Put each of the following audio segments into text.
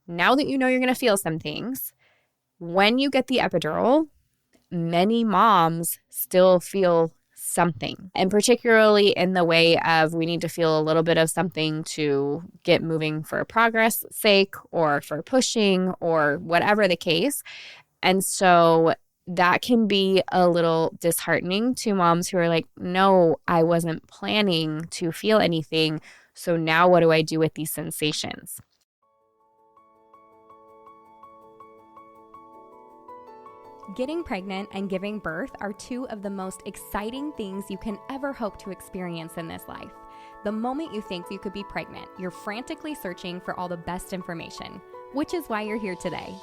now that you know you're going to feel some things, when you get the epidural, many moms still feel something, and particularly in the way of we need to feel a little bit of something to get moving for progress sake or for pushing or whatever the case. And so that can be a little disheartening to moms who are like, no, I wasn't planning to feel anything. So now what do I do with these sensations? Getting pregnant and giving birth are two of the most exciting things you can ever hope to experience in this life. The moment you think you could be pregnant, you're frantically searching for all the best information, which is why you're here today.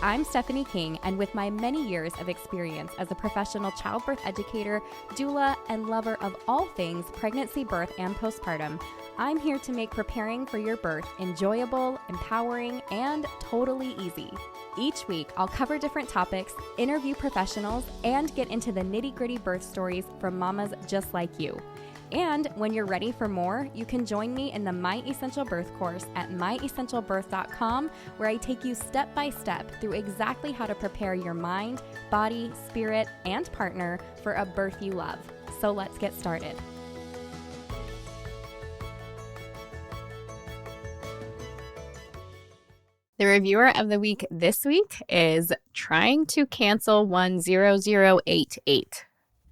I'm Stephanie King, and with my many years of experience as a professional childbirth educator, doula, and lover of all things pregnancy, birth, and postpartum, I'm here to make preparing for your birth enjoyable, empowering, and totally easy. Each week, I'll cover different topics, interview professionals, and get into the nitty-gritty birth stories from mamas just like you. And when you're ready for more, you can join me in the My Essential Birth course at myessentialbirth.com, where I take you step by step through exactly how to prepare your mind, body, spirit, and partner for a birth you love. So let's get started. The reviewer of the week this week is trying to cancel 10088.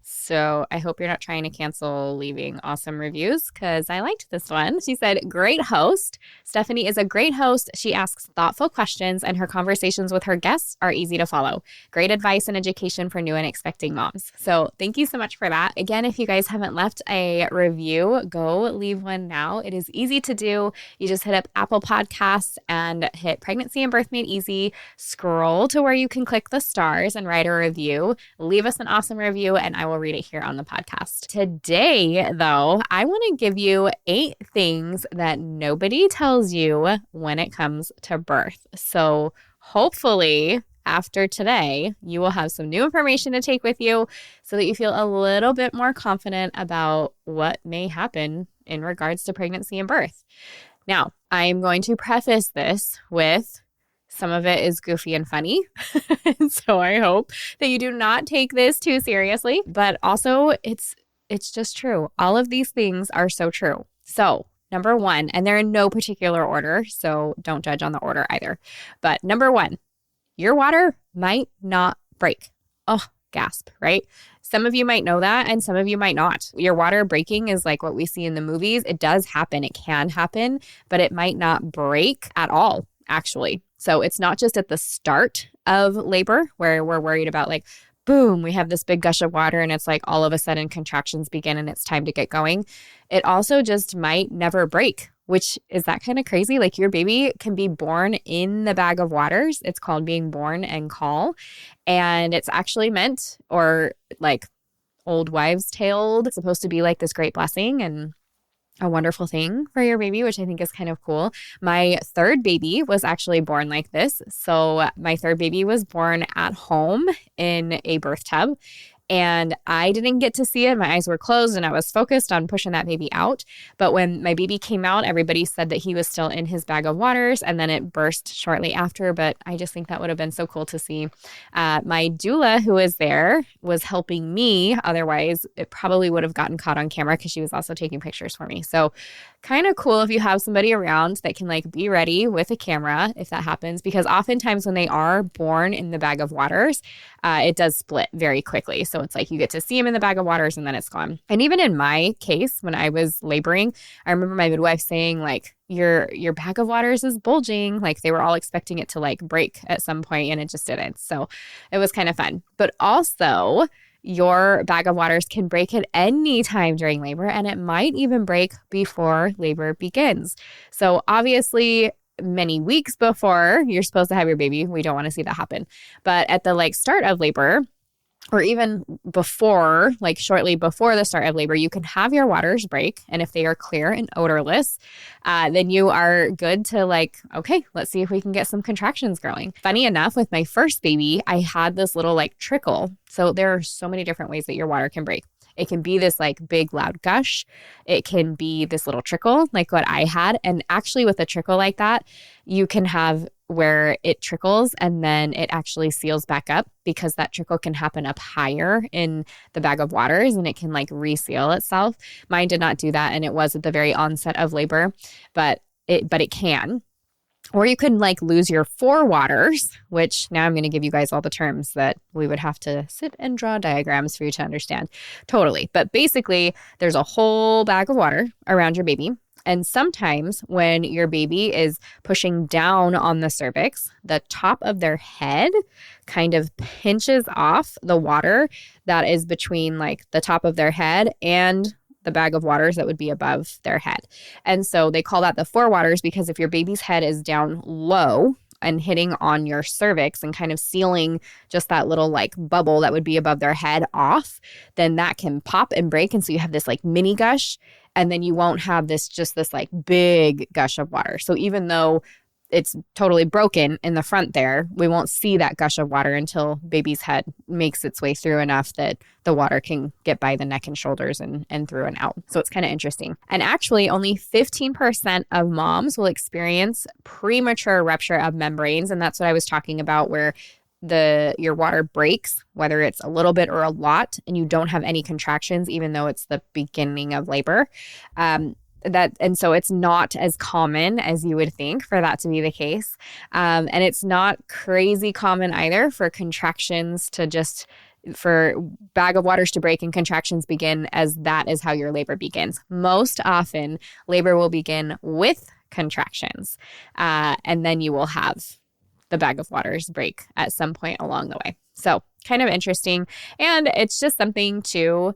So I hope you're not trying to cancel leaving awesome reviews, because I liked this one. She said, great host. Stephanie is a great host. She asks thoughtful questions, and her conversations with her guests are easy to follow. Great advice and education for new and expecting moms. So thank you so much for that. Again, if you guys haven't left a review, go leave one now. It is easy to do. You just hit up Apple Podcasts and hit Pregnancy and Birth Made Easy. Scroll to where you can click the stars and write a review. Leave us an awesome review, and I will read it here on the podcast. Today, though, I want to give you 8 things that nobody tells you when it comes to birth. So hopefully after today, you will have some new information to take with you so that you feel a little bit more confident about what may happen in regards to pregnancy and birth. Now, I am going to preface this with some of it is goofy and funny, so I hope that you do not take this too seriously, but also it's just true. All of these things are so true. So number 1, and they're in no particular order, so don't judge on the order either. But number 1, your water might not break. Oh, gasp, right? Some of you might know that, and some of you might not. Your water breaking is like what we see in the movies. It does happen. It can happen, but it might not break at all, actually. So it's not just at the start of labor where we're worried about like, boom, we have this big gush of water and it's like all of a sudden contractions begin and it's time to get going. It also just might never break, which is that kind of crazy. Like your baby can be born in the bag of waters. It's called being born and call. And it's actually meant, or like old wives' tale, it's supposed to be like this great blessing and a wonderful thing for your baby, which I think is kind of cool. My third baby was actually born like this. So my third baby was born at home in a birth tub, and I didn't get to see it. My eyes were closed and I was focused on pushing that baby out. But when my baby came out, everybody said that he was still in his bag of waters, and then it burst shortly after. But I just think that would have been so cool to see. My doula, who was there, was helping me. Otherwise, it probably would have gotten caught on camera because she was also taking pictures for me. So kind of cool if you have somebody around that can like be ready with a camera if that happens, because oftentimes when they are born in the bag of waters, it does split very quickly. So it's like you get to see them in the bag of waters and then it's gone. And even in my case, when I was laboring, I remember my midwife saying like, your bag of waters is bulging. Like they were all expecting it to like break at some point and it just didn't. So it was kind of fun. But also, your bag of waters can break at any time during labor, and it might even break before labor begins. So obviously, many weeks before you're supposed to have your baby, we don't want to see that happen. But at the like start of labor, or even before, like shortly before the start of labor, you can have your waters break. And if they are clear and odorless, then you are good to like, okay, let's see if we can get some contractions growing. Funny enough, with my first baby, I had this little like trickle. So there are so many different ways that your water can break. It can be this like big loud gush. It can be this little trickle like what I had. And actually with a trickle like that, you can have where it trickles and then it actually seals back up because that trickle can happen up higher in the bag of waters and it can like reseal itself. Mine did not do that, and it was at the very onset of labor, but it can. Or you could like lose your forewaters, which now I'm going to give you guys all the terms that we would have to sit and draw diagrams for you to understand. Totally. But basically, there's a whole bag of water around your baby. And sometimes when your baby is pushing down on the cervix, the top of their head kind of pinches off the water that is between like the top of their head and the bag of waters that would be above their head. And so they call that the forewaters because if your baby's head is down low and hitting on your cervix and kind of sealing just that little like bubble that would be above their head off, then that can pop and break. And so you have this like mini gush, and then you won't have this like big gush of water. So even though it's totally broken in the front there, we won't see that gush of water until baby's head makes its way through enough that the water can get by the neck and shoulders and through and out. So it's kind of interesting. And actually, only 15% of moms will experience premature rupture of membranes. And that's what I was talking about, where your water breaks, whether it's a little bit or a lot, and you don't have any contractions, even though it's the beginning of labor. And so it's not as common as you would think for that to be the case. And it's not crazy common either for contractions for bag of waters to break and contractions begin, as that is how your labor begins. Most often, labor will begin with contractions, and then you will have the bag of waters break at some point along the way. So kind of interesting. And it's just something too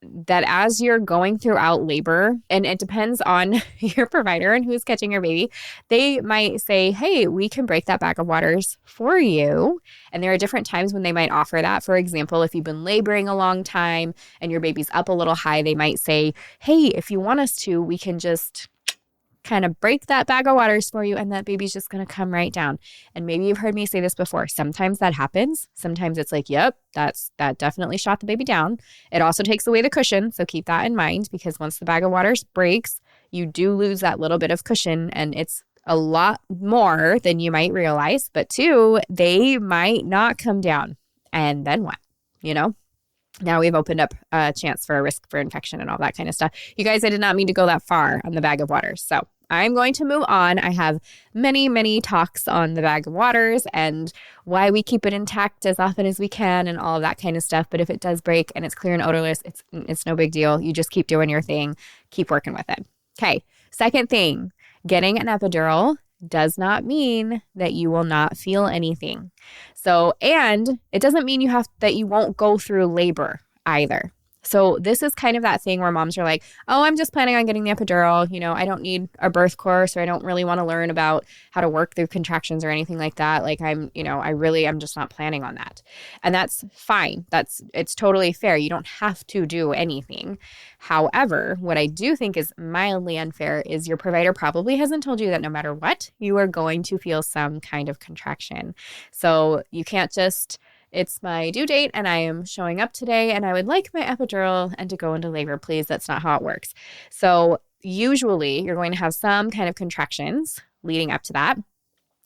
that as you're going throughout labor, and it depends on your provider and who's catching your baby, they might say, hey, we can break that bag of waters for you. And there are different times when they might offer that. For example, if you've been laboring a long time and your baby's up a little high, they might say, hey, if you want us to, we can just kind of break that bag of waters for you, and that baby's just going to come right down. And maybe you've heard me say this before. Sometimes that happens. Sometimes it's like, yep, that definitely shot the baby down. It also takes away the cushion. So keep that in mind, because once the bag of waters breaks, you do lose that little bit of cushion, and it's a lot more than you might realize. But two, they might not come down. And then what? Now we've opened up a chance for a risk for infection and all that kind of stuff. You guys, I did not mean to go that far on the bag of waters. So I'm going to move on. I have many, many talks on the bag of waters and why we keep it intact as often as we can and all of that kind of stuff. But if it does break and it's clear and odorless, it's no big deal. You just keep doing your thing. Keep working with it. Okay. Second thing, getting an epidural does not mean that you will not feel anything. So, and it doesn't mean that you won't go through labor either. So this is kind of that thing where moms are like, oh, I'm just planning on getting the epidural. I don't need a birth course, or I don't really want to learn about how to work through contractions or anything like that. Like I'm just not planning on that. And that's fine. It's totally fair. You don't have to do anything. However, what I do think is mildly unfair is your provider probably hasn't told you that no matter what, you are going to feel some kind of contraction. So you can't just, it's my due date and I am showing up today and I would like my epidural and to go into labor, please. That's not how it works. So usually you're going to have some kind of contractions leading up to that.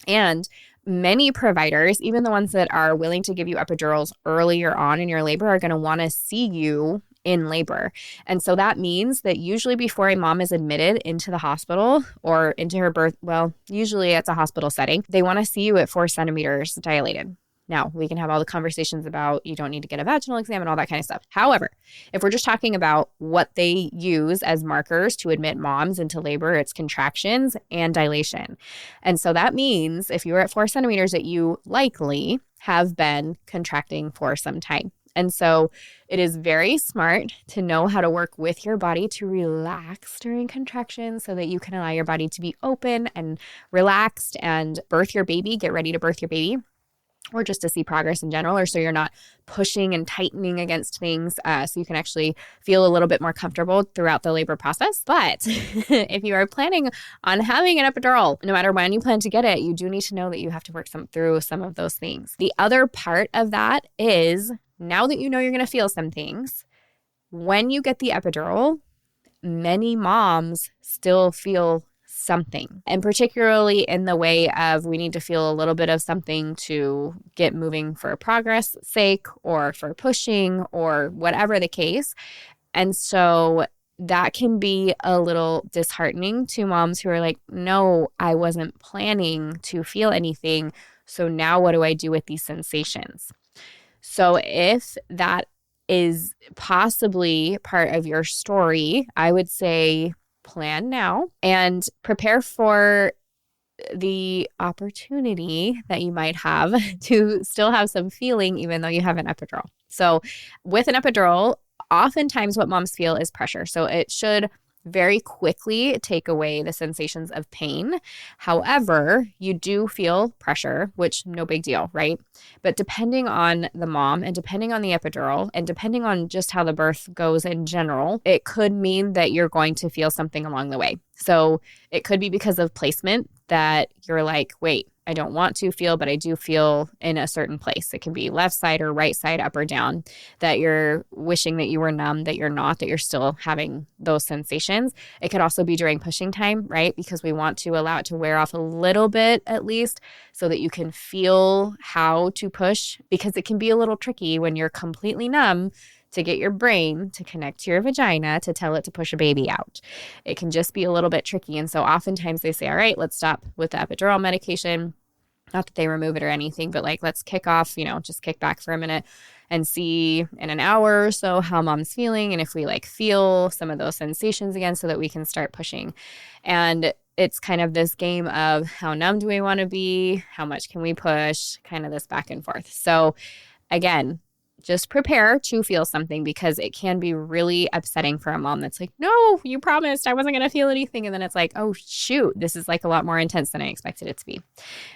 And many providers, even the ones that are willing to give you epidurals earlier on in your labor, are going to want to see you in labor. And so that means that usually before a mom is admitted into the hospital or into her birth, well, usually it's a hospital setting, they want to see you at 4 centimeters dilated. Now, we can have all the conversations about you don't need to get a vaginal exam and all that kind of stuff. However, if we're just talking about what they use as markers to admit moms into labor, it's contractions and dilation. And so that means if you were at 4 centimeters that you likely have been contracting for some time. And so it is very smart to know how to work with your body to relax during contractions so that you can allow your body to be open and relaxed and birth your baby, get ready to birth your baby, or just to see progress in general, or so you're not pushing and tightening against things, so you can actually feel a little bit more comfortable throughout the labor process. But if you are planning on having an epidural, no matter when you plan to get it, you do need to know that you have to work through some of those things. The other part of that is, now that you know you're going to feel some things, when you get the epidural, many moms still feel something. And particularly in the way of we need to feel a little bit of something to get moving for progress sake or for pushing or whatever the case. And so that can be a little disheartening to moms who are like, no, I wasn't planning to feel anything. So now what do I do with these sensations? So if that is possibly part of your story, I would say plan now and prepare for the opportunity that you might have to still have some feeling even though you have an epidural. So with an epidural, oftentimes what moms feel is pressure. So it should very quickly take away the sensations of pain. However, you do feel pressure, which no big deal, right? But depending on the mom and depending on the epidural and depending on just how the birth goes in general, it could mean that you're going to feel something along the way. So it could be because of placement that you're like, wait, I don't want to feel, but I do feel in a certain place. It can be left side or right side, up or down, that you're wishing that you were numb, that you're not, that you're still having those sensations. It could also be during pushing time, right? Because we want to allow it to wear off a little bit at least so that you can feel how to push, because it can be a little tricky when you're completely numb to get your brain to connect to your vagina to tell it to push a baby out. It can just be a little bit tricky. And so oftentimes they say, all right, let's stop with the epidural medication. Not that they remove it or anything, but like, let's kick off, just kick back for a minute and see in an hour or so how mom's feeling. And if we like feel some of those sensations again so that we can start pushing. And it's kind of this game of how numb do we want to be? How much can we push? Kind of this back and forth. So again, just prepare to feel something because it can be really upsetting for a mom that's like, no, you promised I wasn't going to feel anything. And then it's like, oh, shoot, this is like a lot more intense than I expected it to be.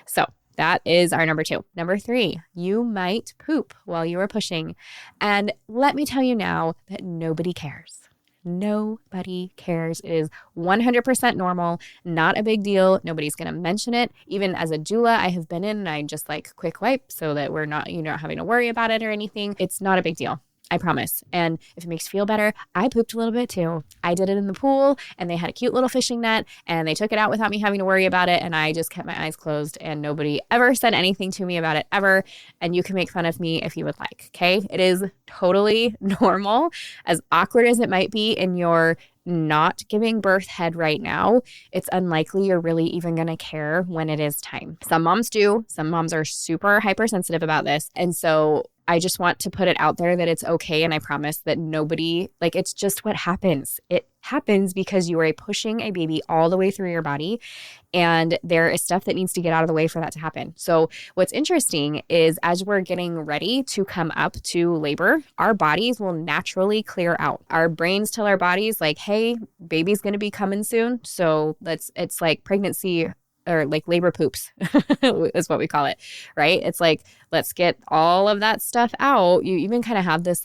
So that is our number 2. Number 3, you might poop while you are pushing. And let me tell you now that nobody cares. Nobody cares. It is 100% normal, not a big deal. Nobody's going to mention it. Even as a doula, I have been in and I just like quick wipe so that we're not, not having to worry about it or anything. It's not a big deal. I promise. And if it makes you feel better, I pooped a little bit too. I did it in the pool and they had a cute little fishing net and they took it out without me having to worry about it. And I just kept my eyes closed and nobody ever said anything to me about it ever. And you can make fun of me if you would like. Okay. It is totally normal, as awkward as it might be in your not giving birth head right now. It's unlikely you're really even going to care when it is time. Some moms do. Some moms are super hypersensitive about this. And so I just want to put it out there that it's okay. And I promise that nobody, it's just what happens. It happens because you are pushing a baby all the way through your body. And there is stuff that needs to get out of the way for that to happen. So what's interesting is as we're getting ready to come up to labor, our bodies will naturally clear out. Our brains tell our bodies like, hey, baby's going to be coming soon. So it's like pregnancy or like labor poops is what we call it, right? It's like, let's get all of that stuff out. You even kind of have this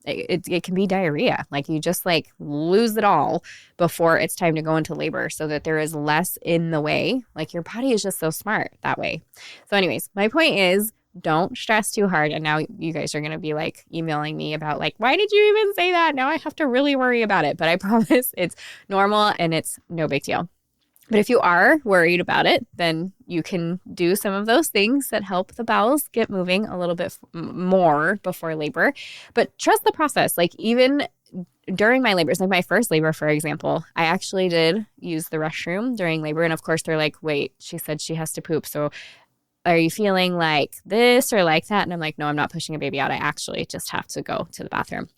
it can be diarrhea. Like you just like lose it all before it's time to go into labor so that there is less in the way. Like your body is just so smart that way. So anyways, my point is don't stress too hard. And now you guys are going to be like emailing me about like, why did you even say that? Now I have to really worry about it. But I promise it's normal and it's no big deal. But if you are worried about it, then you can do some of those things that help the bowels get moving a little bit more before labor. But trust the process. Like even during my labors, like my first labor, for example, I actually did use the restroom during labor. And of course, they're like, wait, she said she has to poop. So are you feeling like this or like that? And I'm like, no, I'm not pushing a baby out. I actually just have to go to the bathroom.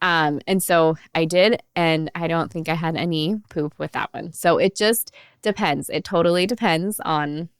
And so I did, and I don't think I had any poop with that one. So it just depends. It totally depends on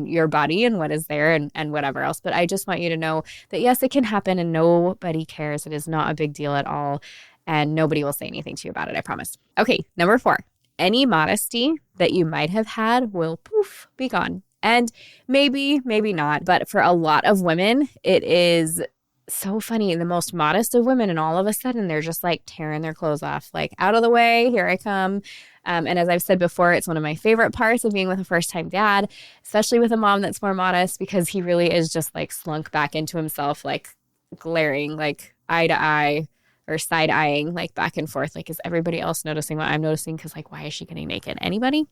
your body and what is there and whatever else. But I just want you to know that yes, it can happen and nobody cares. It is not a big deal at all. And nobody will say anything to you about it. I promise. Okay. Number 4, any modesty that you might have had will poof, be gone. And maybe not. But for a lot of women, it is so funny. The most modest of women, and all of a sudden they're just like tearing their clothes off, like out of the way, here I come. And as I've said before, it's one of my favorite parts of being with a first-time dad, especially with a mom that's more modest, because he really is just like slunk back into himself, like glaring, like eye to eye, or side-eyeing like back and forth. Like, is everybody else noticing what I'm noticing? Because like, why is she getting naked? Anybody?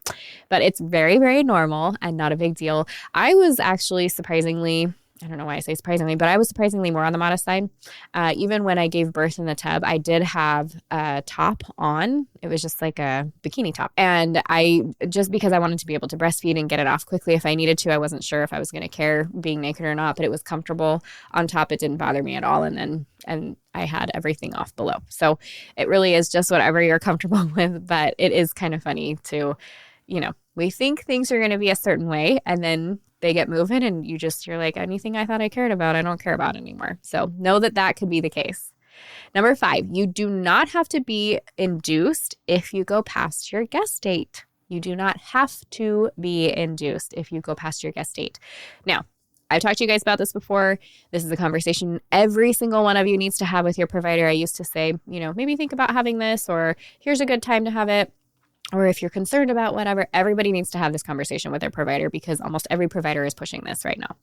But it's very, very normal and not a big deal. I was actually surprisingly, I don't know why I say surprisingly, but I was surprisingly more on the modest side. Even when I gave birth in the tub, I did have a top on. It was just like a bikini top. And just because I wanted to be able to breastfeed and get it off quickly if I needed to, I wasn't sure if I was going to care being naked or not, but it was comfortable on top. It didn't bother me at all. And I had everything off below. So it really is just whatever you're comfortable with. But it is kind of funny to, we think things are going to be a certain way, and then they get moving and you're like, anything I thought I cared about, I don't care about anymore. So know that could be the case. Number 5, you do not have to be induced if you go past your guest date. You do not have to be induced if you go past your guest date. Now, I've talked to you guys about this before. This is a conversation every single one of you needs to have with your provider. I used to say, maybe think about having this, or here's a good time to have it. Or if you're concerned about whatever, everybody needs to have this conversation with their provider because almost every provider is pushing this right now.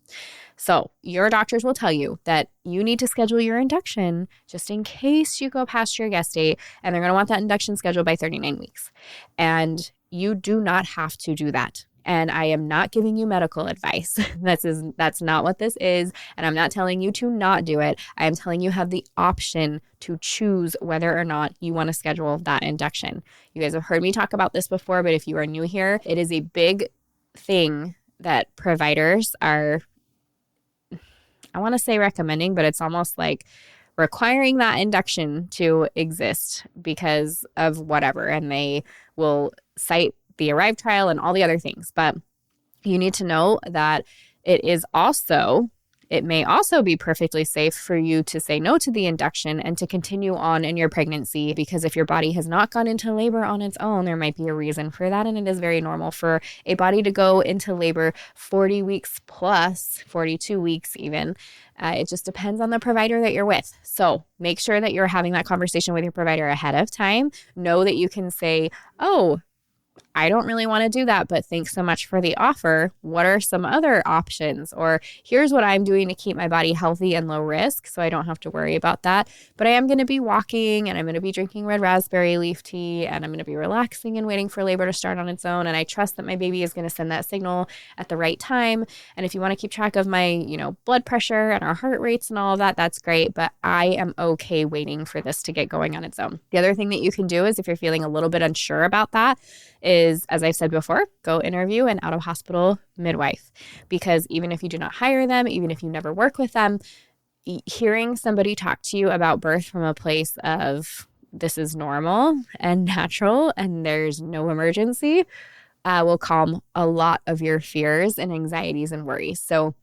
So your doctors will tell you that you need to schedule your induction just in case you go past your guest date, and they're going to want that induction scheduled by 39 weeks. And you do not have to do that. And I am not giving you medical advice. That's not what this is. And I'm not telling you to not do it. I am telling you have the option to choose whether or not you want to schedule that induction. You guys have heard me talk about this before, but if you are new here, it is a big thing that providers are, I want to say recommending, but it's almost like requiring that induction to exist because of whatever. And they will cite the Arrive trial and all the other things. But you need to know that it may also be perfectly safe for you to say no to the induction and to continue on in your pregnancy, because if your body has not gone into labor on its own, there might be a reason for that. And it is very normal for a body to go into labor 40 weeks plus, 42 weeks even. It just depends on the provider that you're with. So make sure that you're having that conversation with your provider ahead of time. Know that you can say, oh, I don't really want to do that, but thanks so much for the offer. What are some other options? Or here's what I'm doing to keep my body healthy and low risk, so I don't have to worry about that. But I am going to be walking, and I'm going to be drinking red raspberry leaf tea, and I'm going to be relaxing and waiting for labor to start on its own. And I trust that my baby is going to send that signal at the right time. And if you want to keep track of my, blood pressure and our heart rates and all of that, that's great. But I am okay waiting for this to get going on its own. The other thing that you can do is, if you're feeling a little bit unsure about that, is, as I've said before, go interview an out-of-hospital midwife. Because even if you do not hire them, even if you never work with them, hearing somebody talk to you about birth from a place of this is normal and natural and there's no emergency will calm a lot of your fears and anxieties and worries. So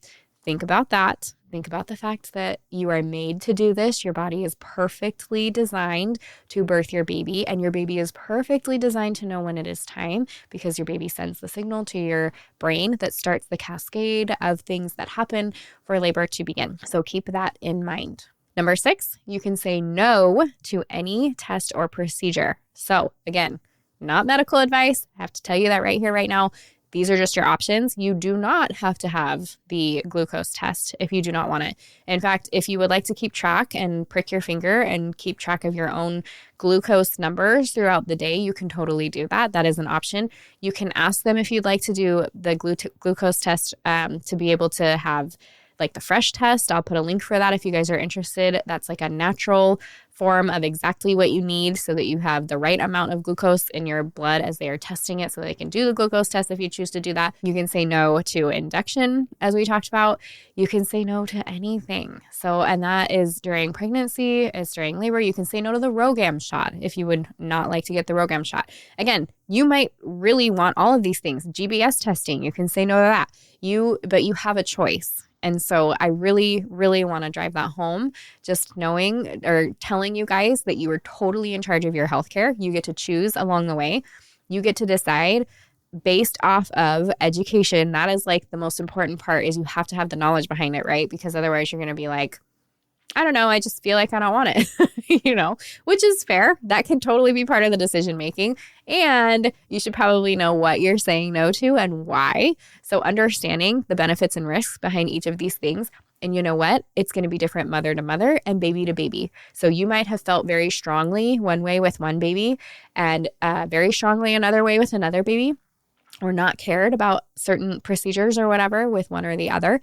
think about that. Think about the fact that you are made to do this. Your body is perfectly designed to birth your baby, and your baby is perfectly designed to know when it is time, because your baby sends the signal to your brain that starts the cascade of things that happen for labor to begin. So keep that in mind. Number 6, you can say no to any test or procedure. So again, not medical advice. I have to tell you that right here, right now. These are just your options. You do not have to have the glucose test if you do not want it. In fact, if you would like to keep track and prick your finger and keep track of your own glucose numbers throughout the day, you can totally do that. That is an option. You can ask them if you'd like to do the glucose test to be able to have like the fresh test. I'll put a link for that if you guys are interested. That's like a natural form of exactly what you need so that you have the right amount of glucose in your blood as they are testing it, so they can do the glucose test if you choose to do that. You can say no to induction, as we talked about. You can say no to anything. So, and that is during pregnancy, it's during labor. You can say no to the RhoGAM shot if you would not like to get the RhoGAM shot. Again, you might really want all of these things. GBS testing, you can say no to that. But you have a choice. And so I really, really want to drive that home, just knowing or telling you guys that you are totally in charge of your healthcare. You get to choose along the way. You get to decide based off of education. That is like the most important part, is you have to have the knowledge behind it, right? Because otherwise you're going to be like, I don't know, I just feel like I don't want it, which is fair. That can totally be part of the decision making. And you should probably know what you're saying no to and why. So understanding the benefits and risks behind each of these things And you know what? It's going to be different mother to mother and baby to baby. So you might have felt very strongly one way with one baby and very strongly another way with another baby, or not cared about certain procedures or whatever with one or the other.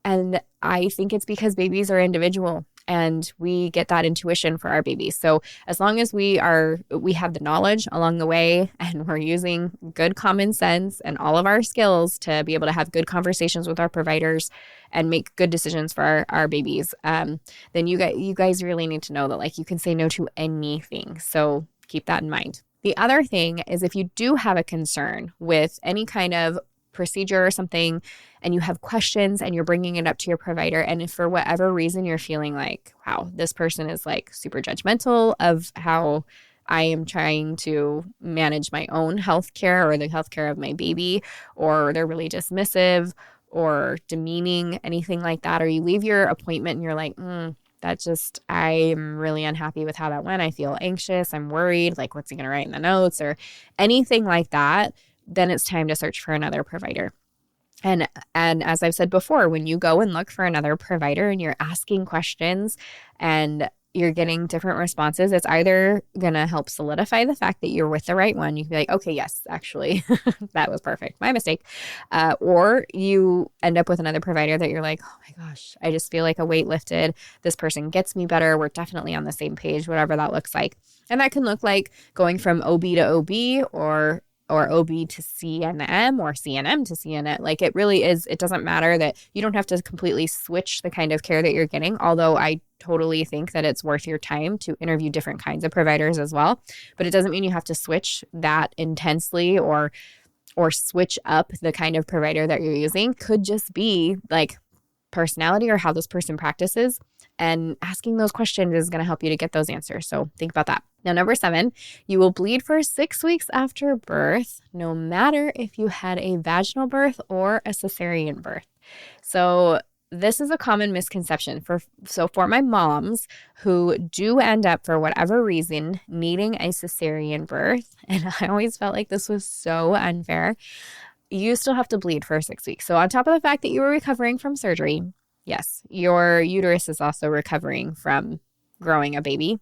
And I think it's because babies are individual and we get that intuition for our babies. So as long as we have the knowledge along the way and we're using good common sense and all of our skills to be able to have good conversations with our providers and make good decisions for our babies, then you guys really need to know that like you can say no to anything. So keep that in mind. The other thing is if you do have a concern with any kind of procedure or something and you have questions and you're bringing it up to your provider, and if for whatever reason you're feeling like, wow, this person is like super judgmental of how I am trying to manage my own healthcare or the healthcare of my baby, or they're really dismissive or demeaning, anything like that, or you leave your appointment and you're like, I'm really unhappy with how that went. I feel anxious. I'm worried. Like, what's he going to write in the notes or anything like that? Then it's time to search for another provider. And as I've said before, when you go and look for another provider and you're asking questions and you're getting different responses, it's either going to help solidify the fact that you're with the right one. You can be like, okay, yes, actually, that was perfect. My mistake. Or you end up with another provider that you're like, oh my gosh, I just feel like a weight lifted. This person gets me better. We're definitely on the same page, whatever that looks like. And that can look like going from OB to OB or OB to CNM or CNM to CNM. Like it really is, it doesn't matter that you don't have to completely switch the kind of care that you're getting, although I totally think that it's worth your time to interview different kinds of providers as well. But it doesn't mean you have to switch that intensely or switch up the kind of provider that you're using. Could just be like personality or how this person practices. And asking those questions is going to help you to get those answers. So think about that. Now, number 7, you will bleed for 6 weeks after birth, no matter if you had a vaginal birth or a cesarean birth. So this is a common misconception for my moms who do end up, for whatever reason, needing a cesarean birth. And I always felt like this was so unfair. You still have to bleed for 6 weeks. So on top of the fact that you were recovering from surgery, yes, your uterus is also recovering from growing a baby.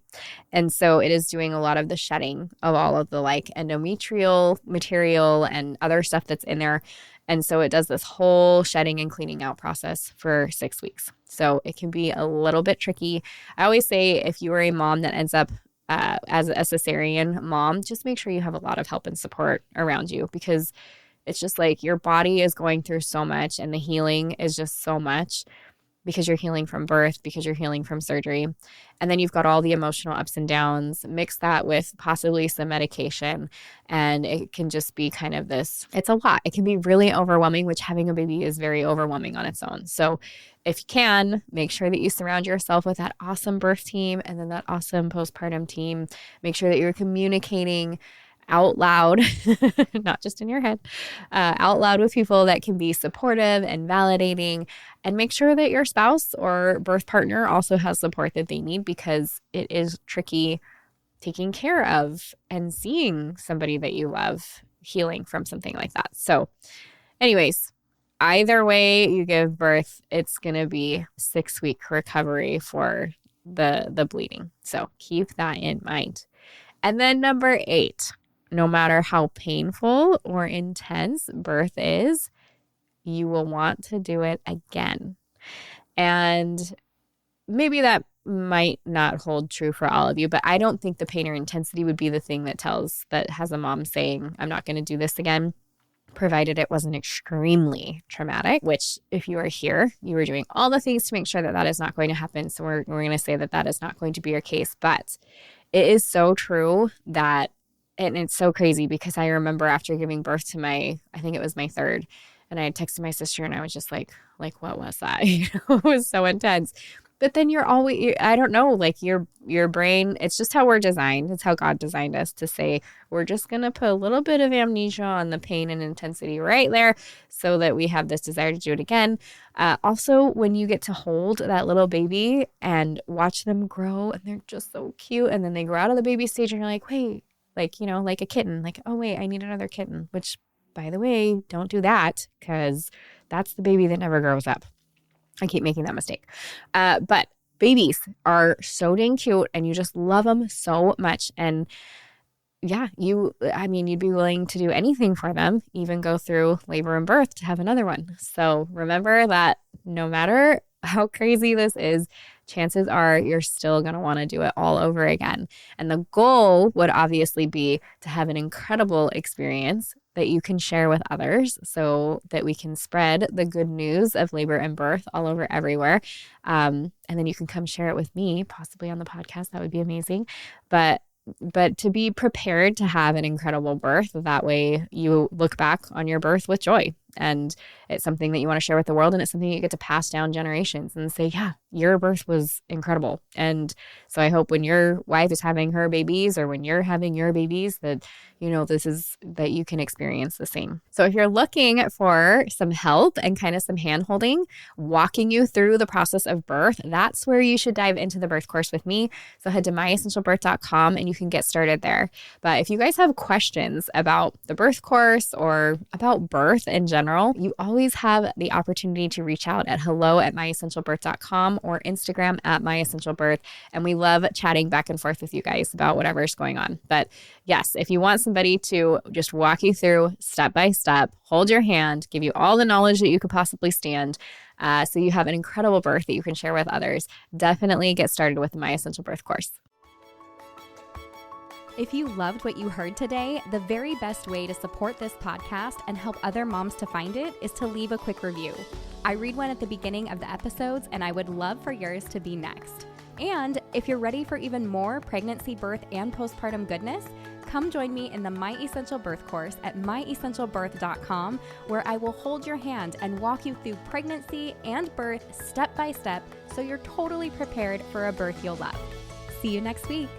And so it is doing a lot of the shedding of all of the like endometrial material and other stuff that's in there. And so it does this whole shedding and cleaning out process for 6 weeks. So it can be a little bit tricky. I always say if you are a mom that ends up as a cesarean mom, just make sure you have a lot of help and support around you, because it's just like your body is going through so much and the healing is just so much, because you're healing from birth, because you're healing from surgery. And then you've got all the emotional ups and downs, mix that with possibly some medication. And it can just be kind of this, it's a lot. It can be really overwhelming, which having a baby is very overwhelming on its own. So if you can, make sure that you surround yourself with that awesome birth team and then that awesome postpartum team. Make sure that you're communicating out loud, not just in your head, out loud with people that can be supportive and validating, and make sure that your spouse or birth partner also has support that they need, because it is tricky taking care of and seeing somebody that you love healing from something like that. So anyways, either way you give birth, it's going to be 6-week recovery for the bleeding. So keep that in mind. And then number 8, no matter how painful or intense birth is, you will want to do it again. And maybe that might not hold true for all of you, but I don't think the pain or intensity would be the thing that has a mom saying, I'm not going to do this again, provided it wasn't extremely traumatic, which if you are here, you are doing all the things to make sure that that is not going to happen. So we're going to say that that is not going to be your case. But it is so true that, and it's so crazy, because I remember after giving birth to I think it was my third, and I had texted my sister and I was just like, what was that? It was so intense. But then I don't know, like your brain, it's just how we're designed. It's how God designed us to say, we're just going to put a little bit of amnesia on the pain and intensity right there so that we have this desire to do it again. Also, when you get to hold that little baby and watch them grow, and they're just so cute, and then they grow out of the baby stage and you're like, wait, like a kitten, like, oh wait, I need another kitten, which by the way, don't do that, because that's the baby that never grows up. I keep making that mistake. But babies are so dang cute and you just love them so much. And yeah, you'd be willing to do anything for them, even go through labor and birth to have another one. So remember that no matter how crazy this is, chances are you're still going to want to do it all over again. And the goal would obviously be to have an incredible experience that you can share with others so that we can spread the good news of labor and birth all over everywhere. And then you can come share it with me, possibly on the podcast. That would be amazing. But to be prepared to have an incredible birth, that way you look back on your birth with joy. And it's something that you want to share with the world, and it's something you get to pass down generations and say, yeah, your birth was incredible. And so I hope when your wife is having her babies or when you're having your babies that, that you can experience the same. So if you're looking for some help and kind of some hand holding, walking you through the process of birth, that's where you should dive into the birth course with me. So head to myessentialbirth.com and you can get started there. But if you guys have questions about the birth course or about birth in general, you always have the opportunity to reach out at hello@myessentialbirth.com or Instagram @myessentialbirth. And we love chatting back and forth with you guys about whatever's going on. But yes, if you want somebody to just walk you through step by step, hold your hand, give you all the knowledge that you could possibly stand, so you have an incredible birth that you can share with others, definitely get started with the My Essential Birth course. If you loved what you heard today, the very best way to support this podcast and help other moms to find it is to leave a quick review. I read one at the beginning of the episodes, and I would love for yours to be next. And if you're ready for even more pregnancy, birth, and postpartum goodness, come join me in the My Essential Birth course at myessentialbirth.com, where I will hold your hand and walk you through pregnancy and birth step by step so you're totally prepared for a birth you'll love. See you next week.